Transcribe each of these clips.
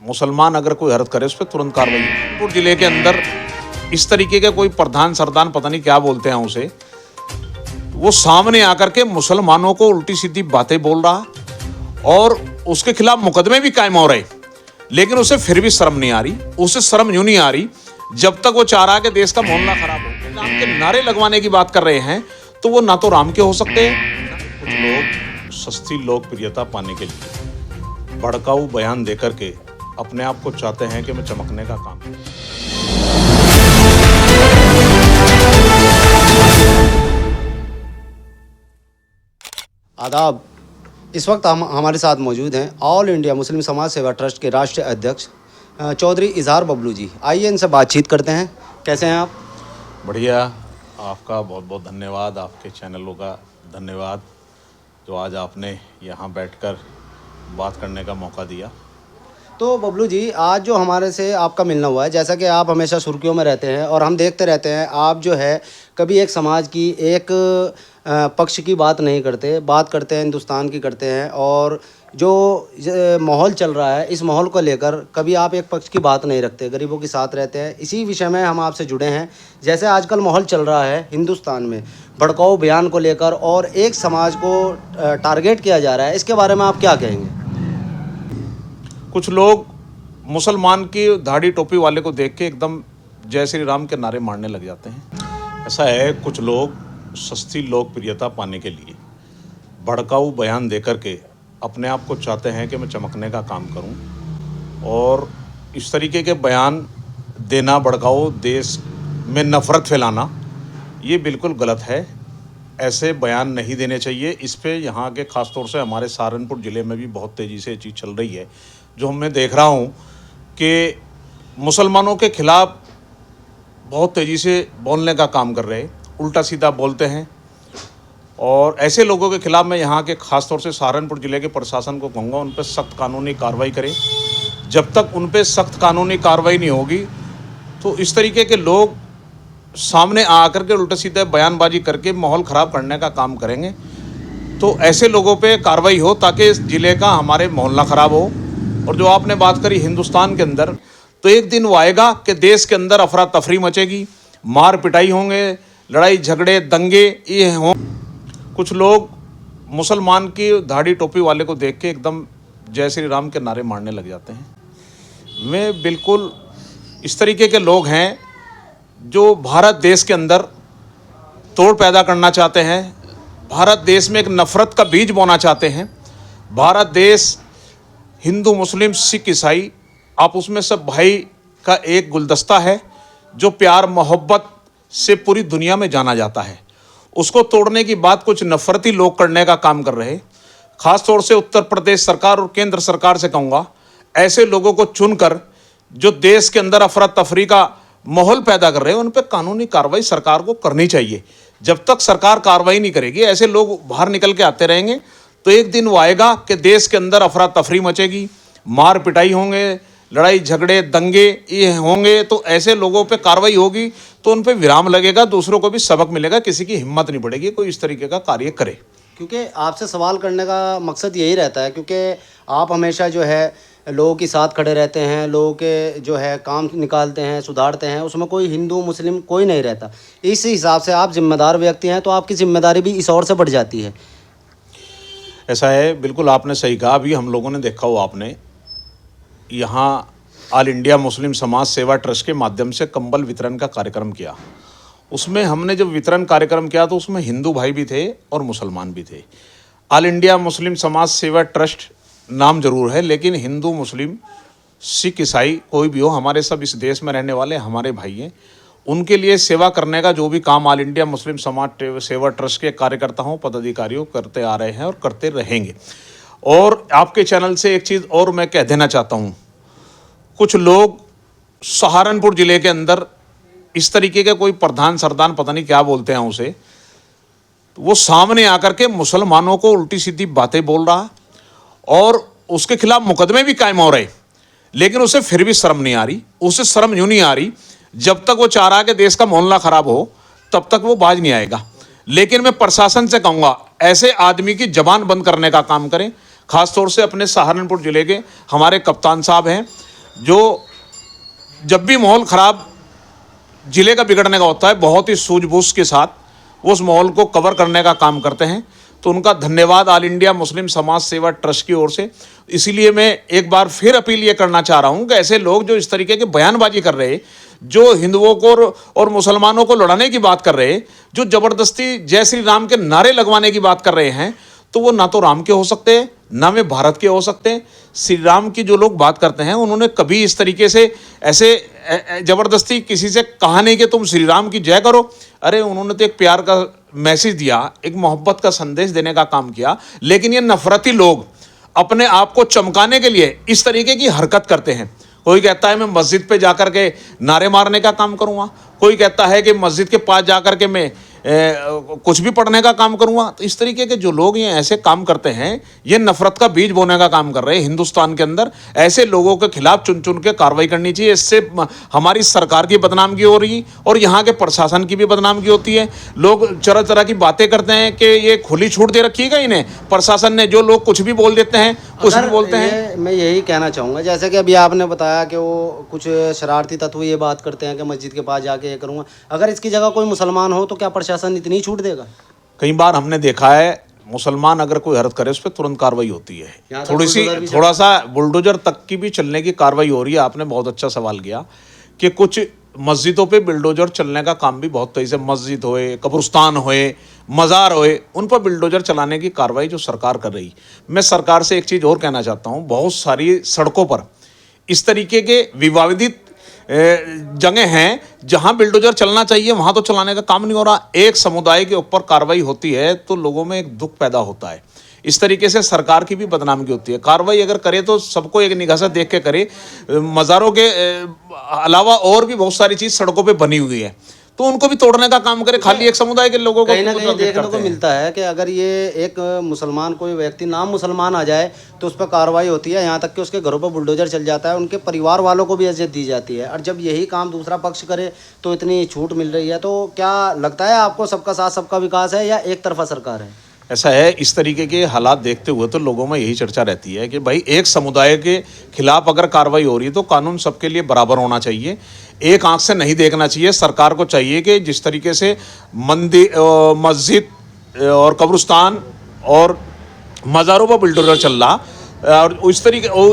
मुसलमान अगर कोई हरकत करे उस पर तुरंत कार्रवाई। कानपुर जिले के अंदर इस तरीके के कोई प्रधान सरदान पता नहीं क्या बोलते हैं उसे, वो सामने आकर के मुसलमानों को उल्टी सीधी बातें बोल रहा और उसके खिलाफ मुकदमे भी कायम हो रहे, लेकिन उसे फिर भी शर्म नहीं आ रही। उसे शर्म यूं नहीं आ रही जब तक वो चाह रहा है कि देश का मामला खराब हो। राम के नारे लगवाने की बात कर रहे हैं तो वो ना तो राम के हो सकते हैं। कुछ लोग सस्ती लोकप्रियता पाने के लिए भड़काऊ बयान देकर के अपने आप को चाहते हैं कि मैं चमकने का काम करूं। आदाब। इस वक्त हम हमारे साथ मौजूद हैं ऑल इंडिया मुस्लिम समाज सेवा ट्रस्ट के राष्ट्रीय अध्यक्ष चौधरी इजहार बबलू जी। आइए इनसे बातचीत करते हैं। कैसे हैं आप? बढ़िया, आपका बहुत बहुत धन्यवाद, आपके चैनलों का धन्यवाद जो आज आपने यहाँ बैठकर बात करने का मौका दिया। तो बबलू जी, आज जो हमारे से आपका मिलना हुआ है, जैसा कि आप हमेशा सुर्खियों में रहते हैं और हम देखते रहते हैं, आप जो है कभी एक समाज की एक पक्ष की बात नहीं करते, बात करते हैं हिंदुस्तान की करते हैं। और जो माहौल चल रहा है, इस माहौल को लेकर कभी आप एक पक्ष की बात नहीं रखते, गरीबों के साथ रहते हैं। इसी विषय में हम आपसे जुड़े हैं। जैसे आजकल माहौल चल रहा है हिंदुस्तान में भड़काऊ बयान को लेकर और एक समाज को टारगेट किया जा रहा है, इसके बारे में आप क्या कहेंगे? कुछ लोग मुसलमान की दाढ़ी टोपी वाले को देख के एकदम जय श्री राम के नारे मारने लग जाते हैं। ऐसा है, कुछ लोग सस्ती लोकप्रियता पाने के लिए भड़काऊ बयान देकर के अपने आप को चाहते हैं कि मैं चमकने का काम करूं, और इस तरीके के बयान देना, भड़काऊ, देश में नफ़रत फैलाना, ये बिल्कुल गलत है। ऐसे बयान नहीं देने चाहिए। इस पे यहाँ के ख़ास तौर से हमारे सहारनपुर ज़िले में भी बहुत तेज़ी से ये चीज़ चल रही है, जो मैं देख रहा हूँ कि मुसलमानों के ख़िलाफ़ बहुत तेज़ी से बोलने का काम कर रहे हैं, उल्टा सीधा बोलते हैं। और ऐसे लोगों के ख़िलाफ़ मैं यहाँ के ख़ास तौर से सहारनपुर ज़िले के प्रशासन को कहूँगा, उन पर सख्त कानूनी कार्रवाई करें। जब तक उन पर सख्त कानूनी कार्रवाई नहीं होगी तो इस तरीके के लोग सामने आकर के उल्टा सीधे बयानबाजी करके माहौल ख़राब करने का काम करेंगे। तो ऐसे लोगों पे कार्रवाई हो ताकि इस ज़िले का, हमारे मोहल्ला ख़राब हो। और जो आपने बात करी हिंदुस्तान के अंदर, तो एक दिन वो आएगा कि देश के अंदर अफरा तफरी मचेगी, मार पिटाई होंगे, लड़ाई झगड़े दंगे ये हों। कुछ लोग मुसलमान की दाढ़ी टोपी वाले को देख के एकदम जय श्री राम के नारे मारने लग जाते हैं। वे बिल्कुल इस तरीके के लोग हैं जो भारत देश के अंदर तोड़ पैदा करना चाहते हैं, भारत देश में एक नफ़रत का बीज बोना चाहते हैं। भारत देश हिंदू, मुस्लिम, सिख, ईसाई, आप उसमें सब भाई का एक गुलदस्ता है जो प्यार मोहब्बत से पूरी दुनिया में जाना जाता है। उसको तोड़ने की बात कुछ नफ़रती लोग करने का काम कर रहे हैं। ख़ास तौर से उत्तर प्रदेश सरकार और केंद्र सरकार से कहूँगा, ऐसे लोगों को चुनकर जो देश के अंदर अफरा तफरी का माहौल पैदा कर रहे हैं, उन पर कानूनी कार्रवाई सरकार को करनी चाहिए। जब तक सरकार कार्रवाई नहीं करेगी, ऐसे लोग बाहर निकल के आते रहेंगे, तो एक दिन वो आएगा कि देश के अंदर अफरा तफरी मचेगी, मार पिटाई होंगे, लड़ाई झगड़े दंगे ये होंगे। तो ऐसे लोगों पे कार्रवाई होगी तो उन पे विराम लगेगा, दूसरों को भी सबक मिलेगा, किसी की हिम्मत नहीं बढ़ेगी कोई इस तरीके का कार्य करे। क्योंकि आपसे सवाल करने का मकसद यही रहता है, क्योंकि आप हमेशा जो है लोगों के साथ खड़े रहते हैं, लोगों के जो है काम निकालते हैं, सुधारते हैं, उसमें कोई हिंदू मुस्लिम कोई नहीं रहता। इस हिसाब से आप जिम्मेदार व्यक्ति हैं, तो आपकी जिम्मेदारी भी इस ओर से बढ़ जाती है। ऐसा है, बिल्कुल आपने सही कहा। अभी हम लोगों ने देखा हो, आपने यहाँ ऑल इंडिया मुस्लिम समाज सेवा ट्रस्ट के माध्यम से कंबल वितरण का कार्यक्रम किया। उसमें हमने जब वितरण कार्यक्रम किया तो उसमें हिंदू भाई भी थे और मुसलमान भी थे। ऑल इंडिया मुस्लिम समाज सेवा ट्रस्ट नाम जरूर है, लेकिन हिंदू, मुस्लिम, सिख, ईसाई कोई भी हो, हमारे सब इस देश में रहने वाले हमारे भाई हैं। उनके लिए सेवा करने का जो भी काम ऑल इंडिया मुस्लिम समाज सेवा ट्रस्ट के कार्यकर्ताओं, पदाधिकारियों करते आ रहे हैं और करते रहेंगे। और आपके चैनल से एक चीज़ और मैं कह देना चाहता हूँ, कुछ लोग सहारनपुर ज़िले के अंदर इस तरीके के कोई प्रधान सरदान पता नहीं क्या बोलते हैं उसे, वो सामने आकर के मुसलमानों को उल्टी सीधी बातें बोल रहा और उसके खिलाफ मुकदमे भी कायम हो रहे, लेकिन उसे फिर भी शर्म नहीं आ रही। उसे शर्म यूं नहीं आ रही जब तक वो चाह रहा है कि देश का मामला खराब हो, तब तक वो बाज नहीं आएगा। लेकिन मैं प्रशासन से कहूँगा, ऐसे आदमी की जबान बंद करने का काम करें। खास तौर से अपने सहारनपुर ज़िले के हमारे कप्तान साहब हैं, जो जब भी माहौल खराब जिले का बिगड़ने का होता है, बहुत ही सूझबूझ के साथ वो उस माहौल को कवर करने का काम करते हैं। तो उनका धन्यवाद ऑल इंडिया मुस्लिम समाज सेवा ट्रस्ट की ओर से। इसीलिए मैं एक बार फिर अपील ये करना चाह रहा हूँ कि ऐसे लोग जो इस तरीके की बयानबाजी कर रहे हैं, जो हिंदुओं को और मुसलमानों को लड़ाने की बात कर रहे हैं, जो जबरदस्ती जय श्री राम के नारे लगवाने की बात कर रहे हैं, तो वो ना तो राम के हो सकते हैं, ना वे भारत के हो सकते हैं। श्री राम की जो लोग बात करते हैं, उन्होंने कभी इस तरीके से ऐसे जबरदस्ती किसी से कहा नहीं कि तुम श्री राम की जय करो। अरे उन्होंने तो एक प्यार का मैसेज दिया, एक मोहब्बत का संदेश देने का काम किया। लेकिन ये नफरती लोग अपने आप को चमकाने के लिए इस तरीके की हरकत करते हैं। कोई कहता है मैं मस्जिद पे जाकर के नारे मारने का काम करूँगा, कोई कहता है कि मस्जिद के पास जाकर के मैं कुछ भी पढ़ने का काम करूँगा। तो इस तरीके के जो लोग ये ऐसे काम करते हैं, ये नफरत का बीज बोने का काम कर रहे हैं हिंदुस्तान के अंदर। ऐसे लोगों के खिलाफ चुन चुन के कार्रवाई करनी चाहिए। इससे हमारी सरकार की बदनामी हो रही और यहाँ के प्रशासन की भी बदनामी होती है। लोग तरह तरह की बातें करते हैं कि ये खुली छूट दे रखी है इन्हें प्रशासन ने, जो लोग कुछ भी बोल देते हैं, कुछ भी बोलते हैं। मैं यही कहना चाहूँगा, जैसे कि अभी आपने बताया कि वो कुछ शरारती तत्व ये बात करते हैं कि मस्जिद के पास जाके ये करूँगा। अगर इसकी जगह कोई मुसलमान हो तो क्या प्रशासन इतनी छूट देगा? कई बार हमने देखा है मुसलमान अगर कोई हरकत करे उस पर तुरंत कार्रवाई होती है। थोड़ा सा बुलडोजर तक की भी चलने की कार्रवाई हो रही है। आपने बहुत अच्छा सवाल किया कि कुछ मस्जिदों पे बिल्डोजर चलने का काम भी बहुत तेजी से, मस्जिद होए, कब्रिस्तान होए, मज़ार होए, उन पर बिल्डोजर चलाने की कार्रवाई जो सरकार कर रही। मैं सरकार से एक चीज़ और कहना चाहता हूँ, बहुत सारी सड़कों पर इस तरीके के विवादित जगह हैं जहां बिल्डोजर चलना चाहिए, वहां तो चलाने का काम नहीं हो रहा। एक समुदाय के ऊपर कार्रवाई होती है तो लोगों में एक दुख पैदा होता है। इस तरीके से सरकार की भी बदनामी होती है। कार्रवाई अगर करे तो सबको एक निगाह से देख के करे। मज़ारों के अलावा और भी बहुत सारी चीज़ सड़कों पे बनी हुई है, तो उनको भी तोड़ने का काम करे। खाली एक समुदाय के लोगों को कहीं ना कहीं देखने को मिलता है कि अगर ये एक मुसलमान कोई व्यक्ति नाम मुसलमान आ जाए तो उस पर कार्रवाई होती है, यहाँ तक कि उसके घरों पर बुलडोजर चल जाता है, उनके परिवार वालों को भी इज्जत दी जाती है। और जब यही काम दूसरा पक्ष करे तो इतनी छूट मिल रही है। तो क्या लगता है आपको सबका साथ सबका विकास है या एक तरफा सरकार है? ऐसा है, इस तरीके के हालात देखते हुए तो लोगों में यही चर्चा रहती है कि भाई एक समुदाय के खिलाफ अगर कार्रवाई हो रही है तो कानून सबके लिए बराबर होना चाहिए। एक आंख से नहीं देखना चाहिए। सरकार को चाहिए कि जिस तरीके से मंदिर, मस्जिद और कब्रिस्तान और मज़ारों पर बिल्डोजर चल रहा और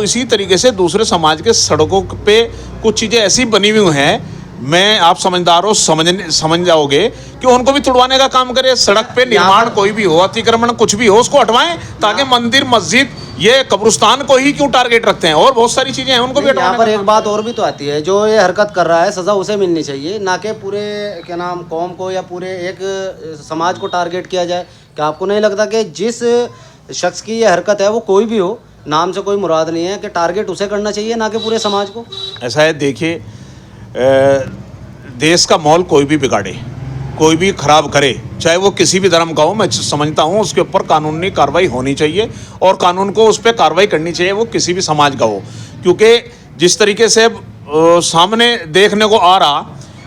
इसी तरीके से दूसरे समाज के सड़कों पे कुछ चीज़ें ऐसी बनी हुई हैं, मैं आप समझदार हो समझ जाओगे कि उनको भी तुड़वाने का काम करे। सड़क पे निर्माण कोई भी हो, अतिक्रमण कुछ भी हो, उसको हटवाएं, ताकि मंदिर, मस्जिद, ये कब्रिस्तान को ही क्यों टारगेट रखते हैं? और बहुत सारी चीजें हैं, उनको भी हटवाने। यहाँ पर एक बात और भी तो आती है, जो ये हरकत कर रहा है सजा उसे मिलनी चाहिए, ना कि पूरे क्या नाम कौम को या पूरे एक समाज को टारगेट किया जाए। क्या आपको नहीं लगता कि जिस शख्स की ये हरकत है वो कोई भी हो, नाम से कोई मुराद नहीं है, कि टारगेट उसे करना चाहिए ना कि पूरे समाज को? ऐसा है, देखिए, देश का माहौल कोई भी बिगाड़े, कोई भी खराब करे, चाहे वो किसी भी धर्म का हो, मैं समझता हूँ उसके ऊपर कानूनी कार्रवाई होनी चाहिए और कानून को उस पर कार्रवाई करनी चाहिए, वो किसी भी समाज का हो। क्योंकि जिस तरीके से सामने देखने को आ रहा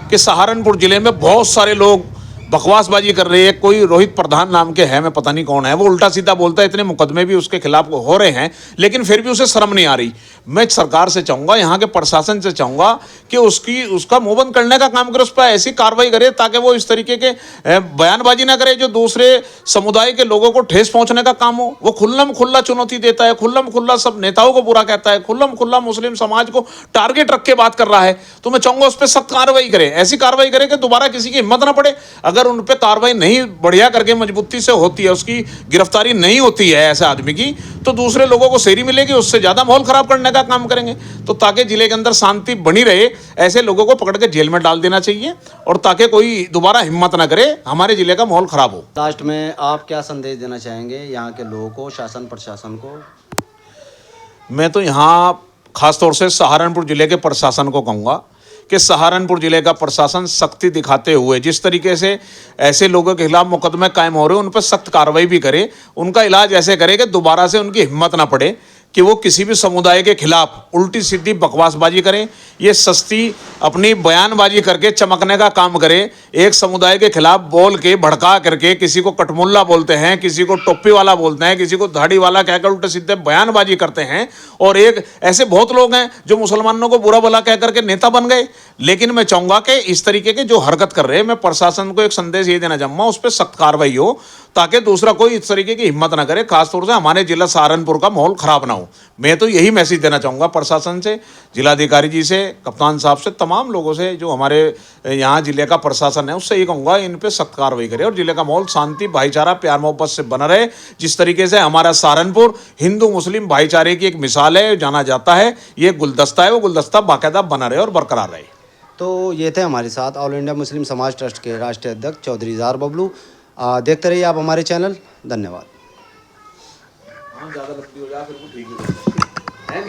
कि सहारनपुर ज़िले में बहुत सारे लोग बकवासबाजी कर रहे हैं। कोई रोहित प्रधान नाम के है, मैं पता नहीं कौन है, वो उल्टा सीधा बोलता है, इतने मुकदमे भी उसके खिलाफ हो रहे हैं, लेकिन फिर भी उसे शर्म नहीं आ रही। मैं सरकार से चाहूँगा, यहाँ के प्रशासन से चाहूँगा कि उसका मुंह बंद करने का काम करे, उस पर ऐसी कार्रवाई करे ताकि वो इस तरीके के बयानबाजी ना करे जो दूसरे समुदाय के लोगों को ठेस पहुँचने का काम हो। वो खुल्लम खुल्ला चुनौती देता है, खुल्लम खुल्ला सब नेताओं को बुरा कहता है, खुल्लम खुल्ला मुस्लिम समाज को टारगेट रख के बात कर रहा है। तो मैं चाहूँगा उस पर सख्त कार्रवाई करे, ऐसी कार्रवाई करे कि दोबारा किसी की हिम्मत ना पड़े। अगर उन पर कार्रवाई नहीं बढ़िया करके मजबूती से होती है, उसकी गिरफ्तारी नहीं होती है ऐसे आदमी की, तो दूसरे लोगों को सेरी मिलेगी, उससे ज़्यादा माहौल खराब करने का काम करेंगे। तो ताकि जिले के अंदर शांति बनी रहे, ऐसे लोगों को पकड़ के जेल में डाल देना चाहिए और ताकि कोई दोबारा हिम्मत ना करे, हमारे जिले का माहौल खराब हो। लास्ट में आप क्या संदेश देना चाहेंगे यहाँ के लोगों को, शासन प्रशासन को? मैं तो यहाँ खासतौर से सहारनपुर जिले के प्रशासन को कहूँगा कि सहारनपुर जिले का प्रशासन सख्ती दिखाते हुए जिस तरीके से ऐसे लोगों के खिलाफ मुकदमे कायम हो रहे हैं, उन पर सख्त कार्रवाई भी करे, उनका इलाज ऐसे करे कि दोबारा से उनकी हिम्मत ना पड़े कि वो किसी भी समुदाय के खिलाफ उल्टी सीधी बकवासबाजी करें, ये सस्ती अपनी बयानबाजी करके चमकने का काम करें। एक समुदाय के खिलाफ बोल के भड़का करके किसी को कटमुल्ला बोलते हैं, किसी को टोपी वाला बोलते हैं, किसी को दाढ़ी वाला कहकर उल्टे सीधे बयानबाजी करते हैं। और एक ऐसे बहुत लोग हैं जो मुसलमानों को बुरा भला कह करके नेता बन गए। लेकिन मैं चाहूँगा कि इस तरीके के जो हरकत कर रहे हैं, मैं प्रशासन को एक संदेश ये देना चाहूँगा, उस पर सख्त कार्रवाई हो, ताकि दूसरा कोई इस तरीके की हिम्मत ना करे, खासतौर से हमारे जिला सहारनपुर का माहौल खराब ना हो। मैं तो यही मैसेज देना चाहूँगा प्रशासन से, जिलाधिकारी जी से, कप्तान साहब से, तमाम लोगों से जो हमारे यहाँ जिले का प्रशासन है, उससे ये कहूँगा इन पे सख्त कार्रवाई करे और जिले का माहौल शांति, भाईचारा, प्यार मोहब्बत से बना रहे। जिस तरीके से हमारा सहारनपुर हिंदू मुस्लिम भाईचारे की एक मिसाल है, जाना जाता है, ये गुलदस्ता है, वो गुलदस्ता बाकायदा बना रहे और बरकरार रहे। तो ये थे हमारे साथ ऑल इंडिया मुस्लिम समाज ट्रस्ट के राष्ट्रीय अध्यक्ष चौधरी इजहार बबलू। देखते रहिए आप हमारे चैनल। धन्यवाद। ज़्यादा लंबी हो जाए फिर वो ठीक है।